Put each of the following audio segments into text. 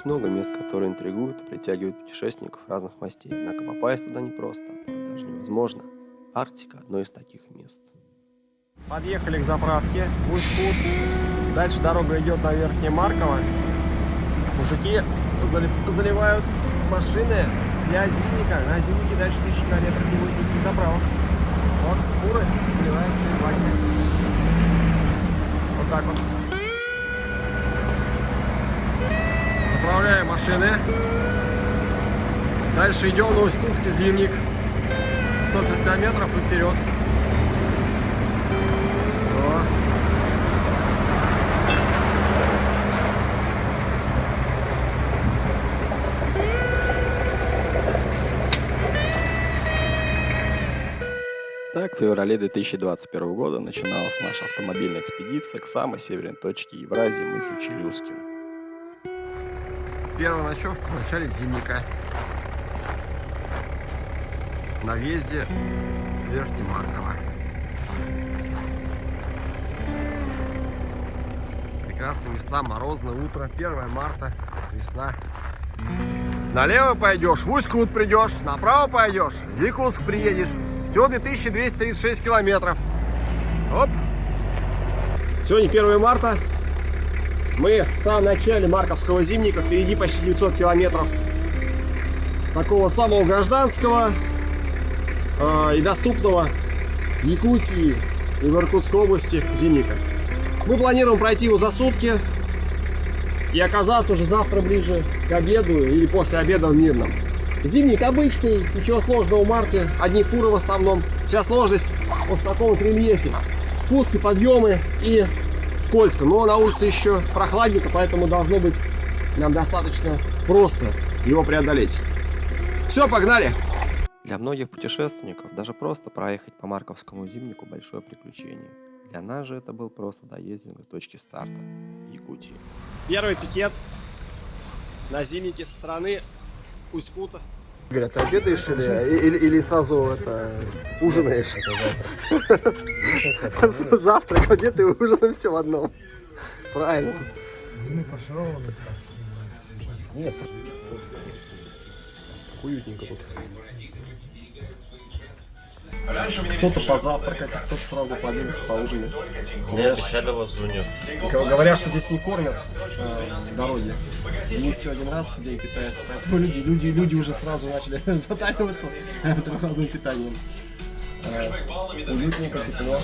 Есть много мест, которые интригуют и притягивают путешественников разных мастей, однако попасть туда непросто, порой даже невозможно. Арктика – одно из таких мест. Подъехали к заправке Усть-Кут. Дальше дорога идет на Верхнее Марково. Мужики заливают машины для зимника. На зимнике дальше 1000 километров не будет никаких заправок. Вот фуры заливают все баки. Вот так вот. Заправляем машины. Дальше идем на Усть-Кутский зимник. 150 километров и вперед. Так, в феврале 2021 года начиналась наша автомобильная экспедиция к самой северной точке Евразии, мысу Челюскин. Первая ночевка в начале зимника. На въезде Верхнемарково. Прекрасные места, морозное утро, 1 марта, весна. Налево пойдешь, в Усть-Кут придешь, направо пойдешь, в Якутск приедешь. Всего 2236 километров. Оп! Сегодня 1 марта. Мы в самом начале Марковского зимника. Впереди почти 900 километров такого самого гражданского и доступного в Якутии и в Иркутской области зимника. Мы планируем пройти его за сутки и оказаться уже завтра ближе к обеду или после обеда в Мирном. Зимник обычный, ничего сложного в марте, одни фуры в основном. Вся сложность вот в таком вот рельефе. Спуски, подъемы и скользко. Но на улице еще прохладненько, поэтому должно быть нам достаточно просто его преодолеть. Все, погнали! Для многих путешественников даже просто проехать по Марковскому зимнику большое приключение. Для нас же это был просто доезден до точки старта в Якутии. Первый пикет на зимнике со стороны Усть-Кута. Говорят, ты обедаешь или сразу ужинаешь? Завтрак, обед и ужин все в одном. Правильно. Нет. Уютненько тут. Кто-то позавтракать, а кто-то сразу пообедать, поужинать. Нет, сейчас вас звоню. Говорят, что здесь не кормят дороги. Здесь все один раз в день питается, поэтому люди уже сразу начали затариваться трехразовым питанием. Уютненько, тепло.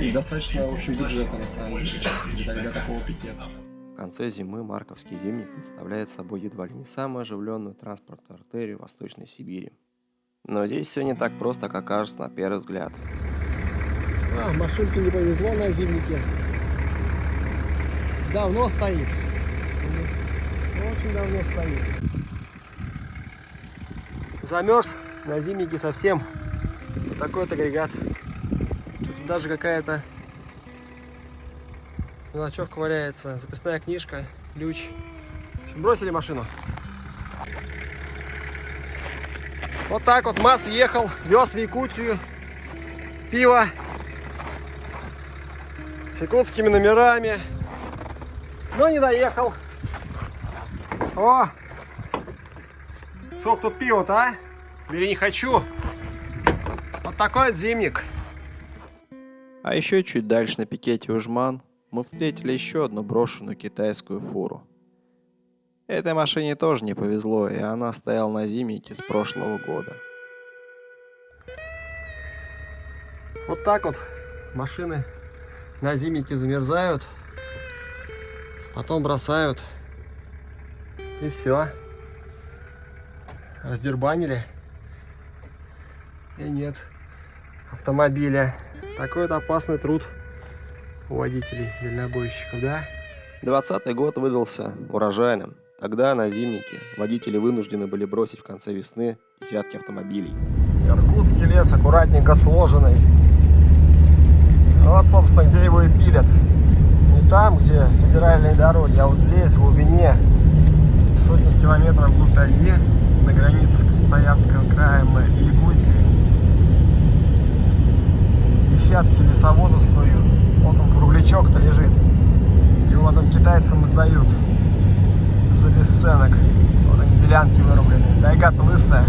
И достаточно, в общем, бюджетно на самом деле для такого пикета. В конце зимы Марковский зимник представляет собой едва ли не самую оживленную транспортную артерию Восточной Сибири. Но здесь все не так просто, как кажется на первый взгляд. Машинке не повезло на зимнике. Давно стоит. Очень давно стоит. Замерз на зимнике совсем. Вот такой вот агрегат. Тут даже какая-то мелочевка валяется, записная книжка, ключ. В общем, бросили машину. Вот так вот МАЗ ехал, вез в Якутию пиво с якутскими номерами, но не доехал. О! Сколько тут пива-то, а? Бери, не хочу. Вот такой вот зимник. А еще чуть дальше на пикете Ужман мы встретили еще одну брошенную китайскую фуру. Этой машине тоже не повезло, и она стояла на зимнике с прошлого года. Вот так вот машины на зимнике замерзают, потом бросают, и все. Раздербанили, и нет автомобиля. Такой вот опасный труд у водителей, дальнобойщиков, да? 2020 год выдался урожайным. Тогда на зимнике водители вынуждены были бросить в конце весны десятки автомобилей. Иркутский лес аккуратненько сложенный. Вот, собственно, где его и пилят. Не там, где федеральные дороги, а вот здесь, в глубине, сотни километров вглубь тайги, на границе с Красноярским краем и Якутией. Десятки лесовозов снуют. Вот он, круглячок-то лежит. Его Вот там китайцам издают за бесценок. Вот они делянки вырубленные. Тайга-то лысая.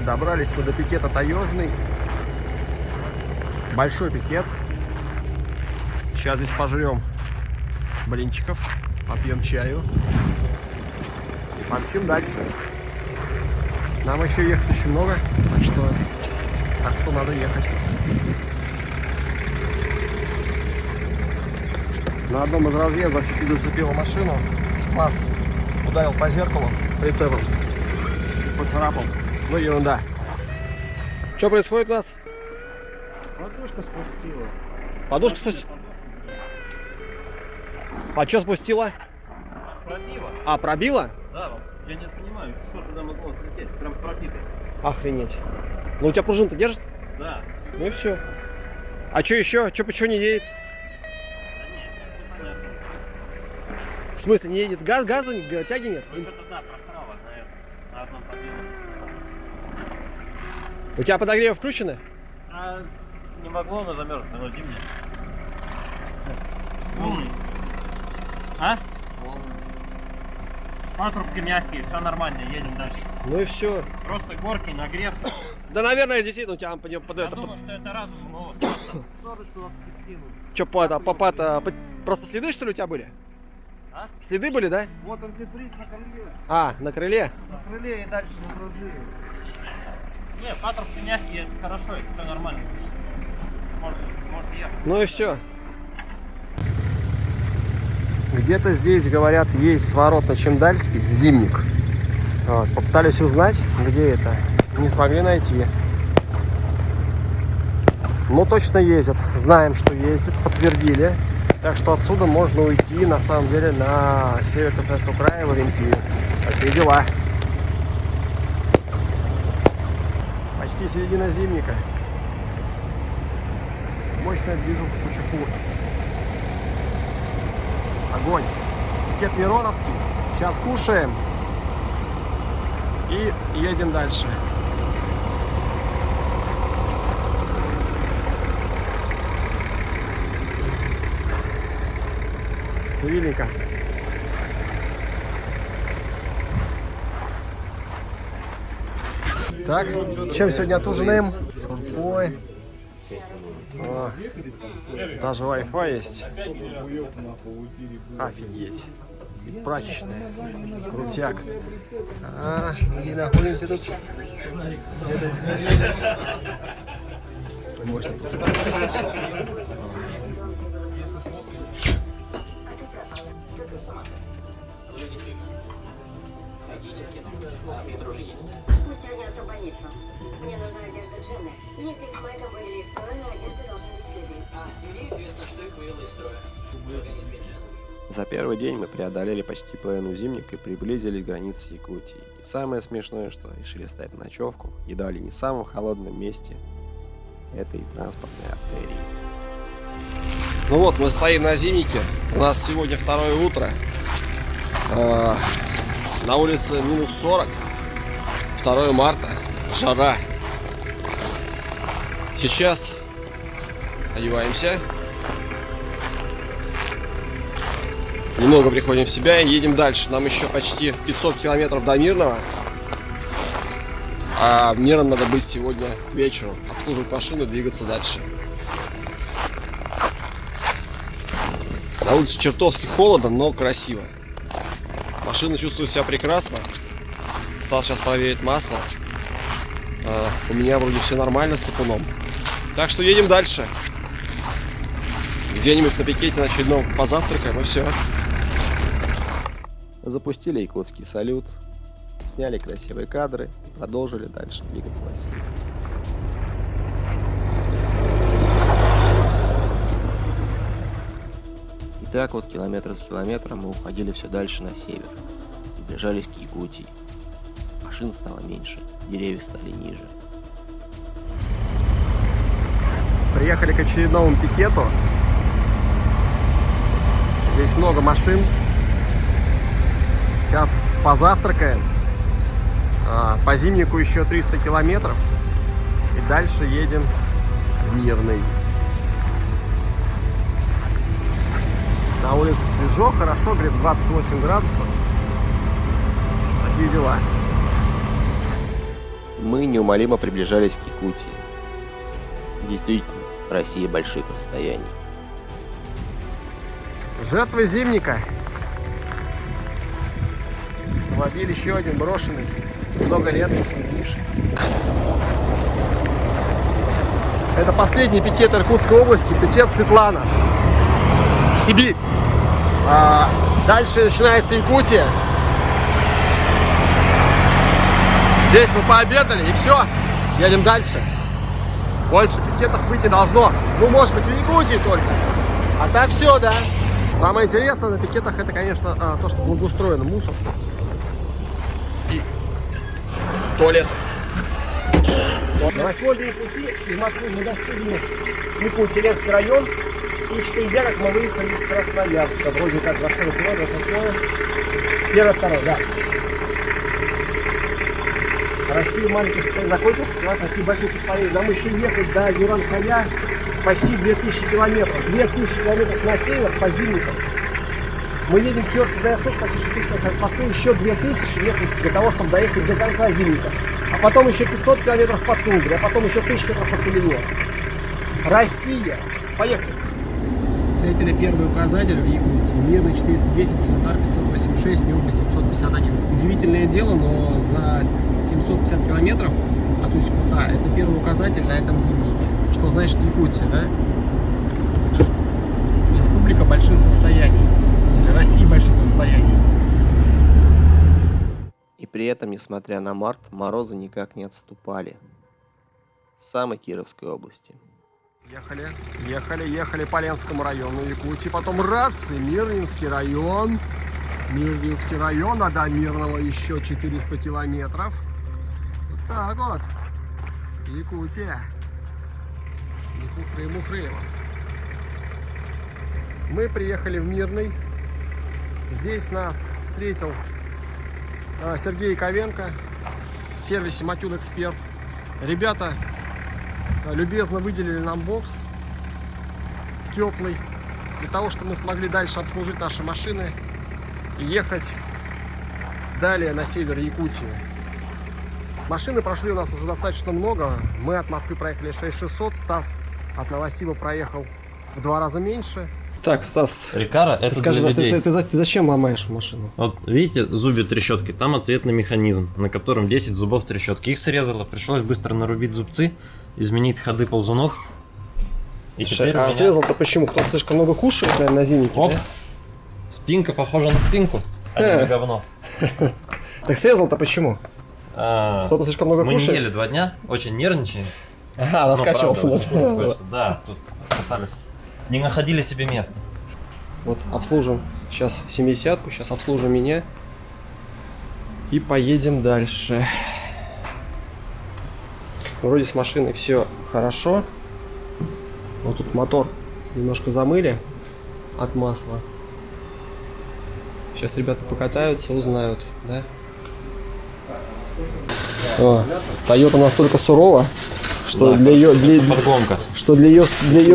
Добрались мы до пикета Таежный. Большой пикет. Сейчас здесь пожрем блинчиков, попьем чаю и помчим дальше. Нам еще ехать очень много, так что надо ехать. На одном из разъездов чуть-чуть зацепила машину. Масс ударил по зеркалу прицепом, поцарапал. Ну ерунда. Что происходит у нас? Подушка спустила. Подушка спустила? А что спустила? Пробила. А, пробила? Да, я не понимаю, что туда могло слететь. Прям пропитый. Охренеть. Ну у тебя пружина-то держит? Да. Ну и все. А что еще? Что почему не едет? Да нет, непонятно. В смысле не едет? Газа, тяги нет? Ну что-то да, просрала на одном подъеме. У тебя подогревы включены? А не могло, но замерзнуть, оно зимнее. Волны. А? Волны. Патрубки мягкие, все нормально, едем дальше. Ну и все. Просто горки, нагрев. Да, наверное, действительно у тебя под Я это. думаю, что это разум, но вот просто. Что, просто следы, что ли, у тебя были? А? Следы были, да? Вот антифриз на крыле. А, на крыле? На крыле и дальше на пружине. Не, патрубки мягкие, это хорошо, это все нормально. Может ехать. Ну и все. Где-то здесь, говорят, есть сворот на Чемдальский, Зимник. Вот, попытались узнать, где это. Не смогли найти. Но точно ездят. Знаем, что ездят, подтвердили. Так что отсюда можно уйти, на самом деле, на север Красноярского края, в Авентию. Такие дела. Почти середина Зимника. Мощная движуха, куча фур. Огонь. Пикет Мироновский. Сейчас кушаем. И едем дальше. Цивильненько. Так, чем сегодня отужинаем? Шурпой. О, даже Wi-Fi есть. Офигеть. И прачечная. Крутяк. А, и находимся тут. Это здесь. Мощно. Пусть вернется в больницу. Мне нужна одежда Дженны. Если их с Майком вывели из строя, на одежде должны быть следы. Мне известно, что их вывело из строя. В организме Дженны. За первый день мы преодолели почти половину Зимника и приблизились к границе Якутии. И самое смешное, что решили встать на ночевку едва ли не в самом холодном месте этой транспортной артерии. Ну вот, мы стоим на Зимнике. У нас сегодня второе утро. На улице минус 40. 2 марта. Жара. Сейчас одеваемся. Немного приходим в себя и едем дальше. Нам еще почти 500 километров до Мирного. А в Мирном надо быть сегодня вечером. Обслуживать машину и двигаться дальше. На улице чертовски холодно, но красиво. Машина чувствует себя прекрасно. Стал сейчас проверить масло. У меня вроде все нормально с сапуном. Так что едем дальше. Где-нибудь на пикете на очередном позавтракаем и все. Запустили якутский салют, сняли красивые кадры и продолжили дальше двигаться на север. И так вот километр за километром мы уходили все дальше на север. Приближались к Якутии. Машин стало меньше, деревья стали ниже. Приехали к очередному пикету. Здесь много машин. Сейчас позавтракаем. По Зимнику еще 300 километров. И дальше едем в Мирный. На улице свежо, хорошо, где-то 28 градусов. Такие дела. Мы неумолимо приближались к Якутии. Действительно, Россия больших расстояний. Жертвы Зимника. Автомобиль еще один брошенный. Много лет не следивший. Это последний пикет Иркутской области, пикет Светлана. Сибирь. Дальше начинается Якутия. Здесь мы пообедали и все. Едем дальше. Больше пикетов быть не должно. Ну, может быть, в Якутии только. А так все, да. Самое интересное на пикетах это, конечно, то, что благоустроен мусор. И туалет. Сегодня пути из Москвы мы достигли Якутск-Теренский район. И 4 дня, как мы выехали из Красноярска. Вроде как 20 числа, 28, 1-2, да. Россия маленьких расстояний закончилась, у нас Россия больших расстояний. Нам еще ехать до Юран-Кая почти 2000 километров. 2000 километров на север по Зимнику. Мы едем в Чёрт до Ясок, почти 6 тысяч, от Москвы еще 2000 ехать для того, чтобы доехать до конца Зимника. А потом еще 500 километров по тундре, а потом еще 1000 километров по целине. Россия. Поехали. Встретили первый указатель в Якутии. Мирный 410, Светар 586, Мил 851. Удивительное дело, но за 750 километров от Усть-Кута это первый указатель на этом Зимнике. Что значит Якутия, да? Республика больших расстояний. Для России больших расстояний. И при этом, несмотря на март, морозы никак не отступали. С самой Кировской области. Ехали по Ленскому району Якутии, потом раз, и Мирнинский район, а до Мирного еще 400 километров. Вот так вот, Якутия, Мухры-Мухрыево. Мы приехали в Мирный, здесь нас встретил Сергей Ковенко в сервисе Матюн Эксперт. Ребята любезно выделили нам бокс теплый, для того, чтобы мы смогли дальше обслужить наши машины и ехать далее на север Якутии. Машины прошли у нас уже достаточно много. Мы от Москвы проехали 6600, Стас от Новосиба проехал в 2 раза меньше. Так, Стас, Рикара это скажи, для людей. ты зачем ломаешь машину? Вот видите зубья трещотки, там ответный механизм, на котором 10 зубов трещотки. Их срезало, пришлось быстро нарубить зубцы, изменить ходы ползунов. И теперь у меня... срезал-то почему? Кто-то слишком много кушает, наверное, на Зимнике, Оп. да? Спинка похожа на спинку, а не на говно. Так срезал-то почему? А, Кто-то слишком много мы кушает? не ели 2 дня, очень нервничали. Ага, Но, раскачивался. правда, да. очень хочется. Да, тут пытались. Не находили себе места. Вот, обслужим сейчас 70-ку, сейчас обслужим меня. И поедем дальше. Вроде с машиной все хорошо. Вот тут мотор немножко замыли от масла. Сейчас ребята покатаются, узнают, да? О, Toyota настолько сурова, что Да, для ее подгонка. что для ее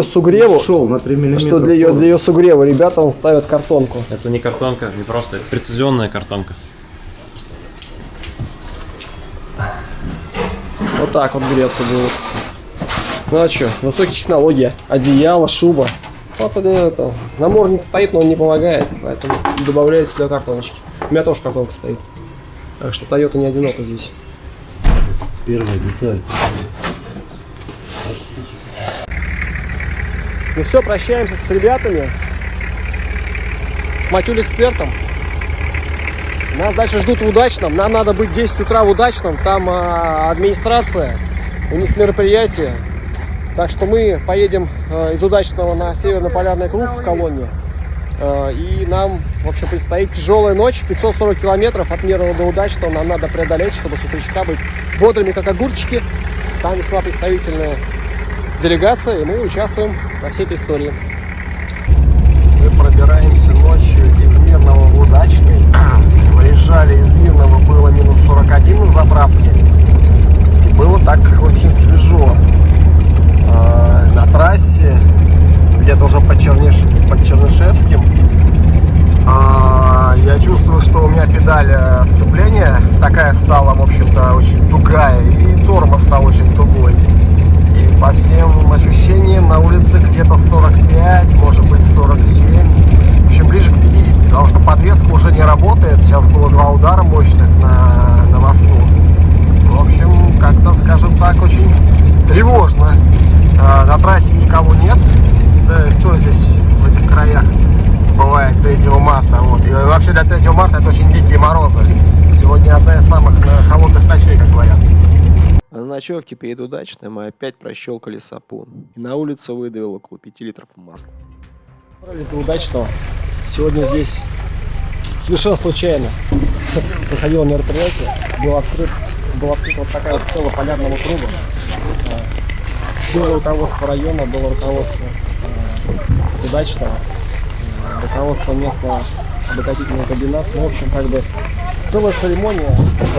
сугрева, на 3 мм. что для ее сугрева ребята он ставят картонку. Это не картонка, не просто, это прецизионная картонка. Вот так вот греться будут. Ну а что, высокие технологии. Одеяло, шуба. Вот это. Намордник стоит, но он не помогает. Поэтому добавляют сюда картоночки. У меня тоже картонка стоит. Так что Toyota не одинока здесь. Первая деталь. Ну все, прощаемся с ребятами. С Матюль Экспертом. Нас дальше ждут в Удачном. Нам надо быть в 10 утра в Удачном. Там администрация. У них мероприятие. Так что мы поедем из Удачного на Северный полярный круг в колонне. И нам, в общем, предстоит тяжелая ночь. 540 километров от Мирного до Удачного нам надо преодолеть, чтобы с утречка быть бодрыми, как огурчики. Там весьма представительная делегация, и мы участвуем во всей этой истории. Мы пробираемся ночью удачный. Выезжали из Мирного, было минус 41 на заправке. И было так очень свежо. На трассе, где-то уже под Чернышевским, я чувствую, что у меня педаль сцепления такая стала, в общем-то, очень тугая, и тормоз стал очень тугой. И по всем ощущениям на улице где-то 45, может быть 47, в общем, ближе к 50, потому что подвеска уже не работает. Сейчас было 2 удара мощных на мосту. В общем, как-то, скажем так, очень тревожно. На трассе никого нет. Да, кто здесь в этих краях бывает 3 марта? Вот. И вообще для 3 марта это очень дикие морозы. Сегодня одна из самых холодных ночей, как говорят. А на ночевке перед удачной мы опять прощелкали сапун. И на улицу выдавил около 5 литров масла. До удачного. Сегодня здесь совершенно случайно проходило мероприятие. Был открыт вот такая вот стела полярного круга. Было руководство района, было руководство удачного, руководство местного обогатительного комбината. Ну, в общем, как бы целая церемония с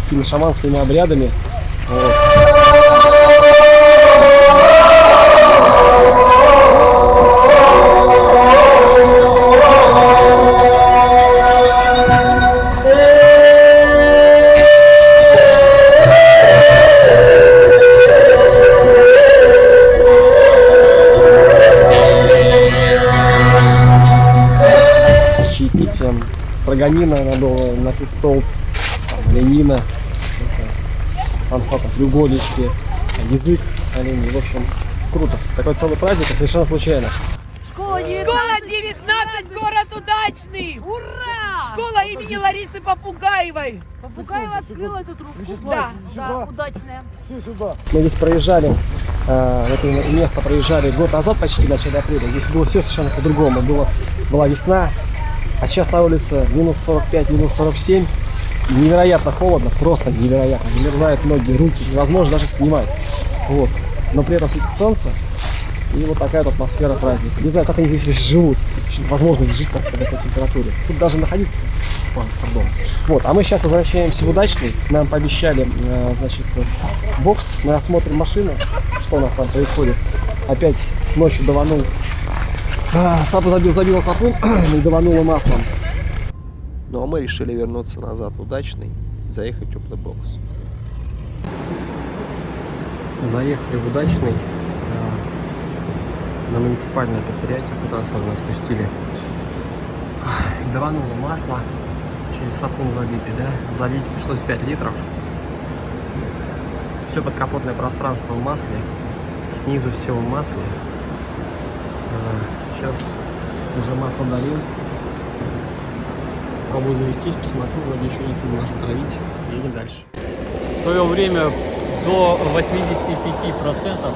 такими шаманскими обрядами. Вот. Строганина, надо накрыть стол, оленина, самса, треугольнички, язык оленей. В общем, круто. Такой целый праздник, совершенно случайно. Школа 19, город Удачный! Ура! Школа имени Ларисы Попугаевой. Попугаева открыла эту трубку. Да, удачная. Мы здесь проезжали, в это место проезжали год назад, почти в начале апреля. Здесь было все совершенно по-другому. Была весна. А сейчас на улице минус 45, минус 47. Невероятно холодно, просто невероятно. Замерзают ноги, руки, невозможно даже снимать. Вот. Но при этом светит солнце. И вот такая вот атмосфера праздника. Не знаю, как они здесь вообще живут. Возможно здесь жить по такой температуре. Тут даже находиться можно с трудом. Вот. А мы сейчас возвращаемся в Удачный. Нам пообещали, значит, бокс. Мы осмотрим машину. Что у нас там происходит. Опять ночью даванул. Забила сапун и даванула маслом. Ну а мы решили вернуться назад в Удачный и заехать в теплый бокс. Заехали в Удачный на муниципальное предприятие, автотранспорт нас спустили. Давануло масло, через сапун забитый, да? Залить пришлось 5 литров. Все подкапотное пространство в масле, снизу все в масле. Сейчас уже масло долил. Пробую завестись, посмотрю, вроде еще нет, не нужно травить. Едем дальше. В свое время до 85%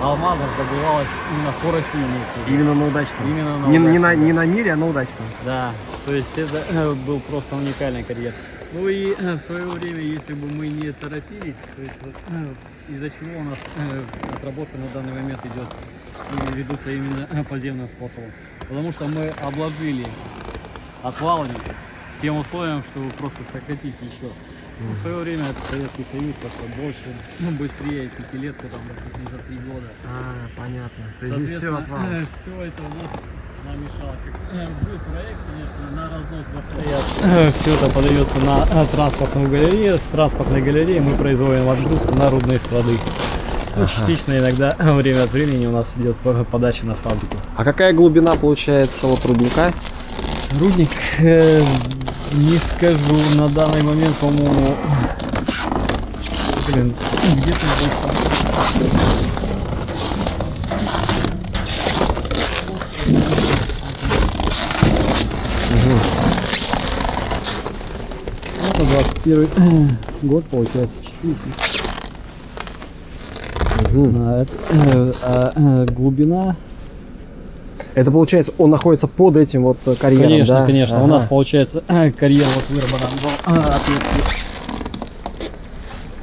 алмазов добывалось именно по России. Именно на Удачном. Именно на не на Мире, а на Удачном. Да, то есть это был просто уникальный карьер. Ну и в свое время, если бы мы не торопились, то есть вот, из-за чего у нас отработка на данный момент идет и ведутся именно подземным способом. Потому что мы обложили отвалами с тем условием, чтобы просто сократить еще. В свое время это Советский Союз, просто больше, быстрее 5 лет, там, допустим, за 3 года. Понятно. То есть здесь все отвал. Все это вот нам мешало. Будет проект, конечно, на разнос. Все это подается на транспортную галерею. С транспортной галереи мы производим отгрузку на рудные склады. Ну, частично иногда время от времени у нас идет подача на фабрику. А какая глубина получается от рудника? Рудник, не скажу, на данный момент, по-моему, где-то это 21 год, получается, 4 тысячи. Глубина. Это получается, он находится под этим вот карьером, конечно, да? Конечно, ага. У нас получается карьер вот выработан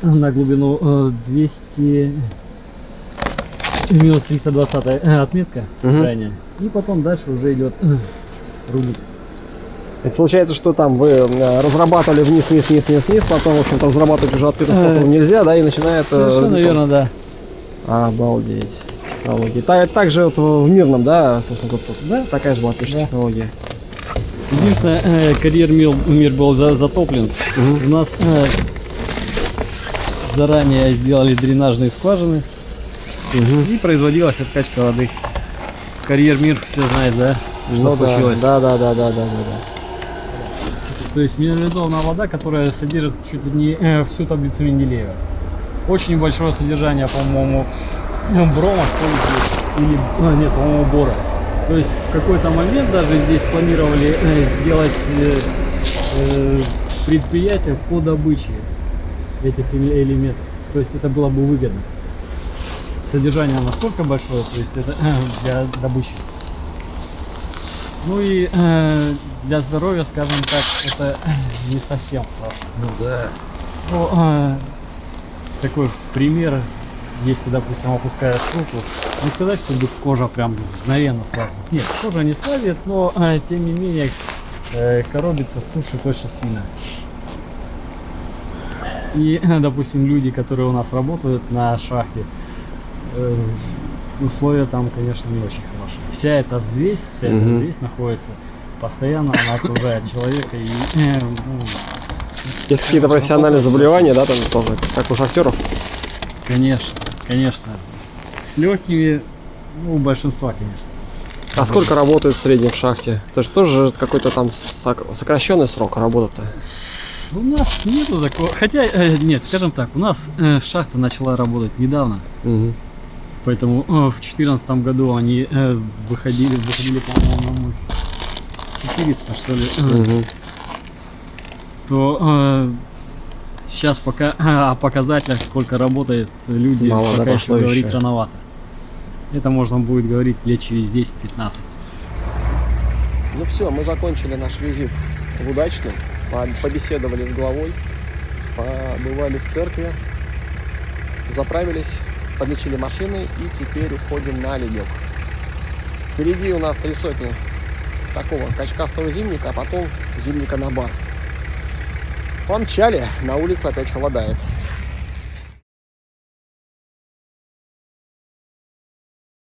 на глубину 200 минус 320 отметка крайняя. И потом дальше уже идет рудник. Это получается, что там вы разрабатывали вниз, потом, в общем-то, разрабатывать уже открытым способом нельзя, да, и начинает... Совершенно верно, да. Обалдеть. Технологии. Также вот в Мирном, да, собственно, тут да? Такая же была точно технология. Единственное, карьер мир был затоплен. У нас заранее сделали дренажные скважины и производилась откачка воды. Карьер мир все знают, да, что случилось. Да. То есть минерализованная вода, которая содержит чуть ли не всю таблицу Менделеева. Очень большое содержание, по-моему, брома, что ли, или нет, по-моему, бора. То есть в какой-то момент даже здесь планировали сделать предприятие по добыче этих элементов. То есть это было бы выгодно. Содержание настолько большое, то есть это для добычи. Ну и для здоровья, скажем так, это не совсем хорошо. Ну да. Ну, такой пример, если, допустим, опускаешь руку, не сказать, чтобы кожа прям мгновенно слабнет. Нет, кожа не слабнет, но тем не менее коробится, сушит очень сильно. И, допустим, люди, которые у нас работают на шахте, условия там, конечно, не очень хорошие. Вся эта взвесь находится постоянно, она окружает человека. И, есть какие-то профессиональные заболевания, да, там тоже, как у шахтеров? Конечно. С легкими, ну, у большинства, конечно. А сколько работает в среднем в шахте? Это же тоже какой-то там сокращенный срок работы-то. У нас нету такого. Хотя, нет, скажем так, у нас шахта начала работать недавно. Поэтому в 2014 году они выходили, по-моему, 400, что ли. То сейчас пока о показателях, сколько работает люди, мало, пока да, еще говорить рановато. Это можно будет говорить лет через 10-15. Ну все, мы закончили наш визит в Удачный. Побеседовали с главой, побывали в церкви, заправились, подлечили машины и теперь уходим на ледек. Впереди у нас 3 сотни такого качкастого зимника, а потом зимника на бар. Помчали, на улице опять холодает.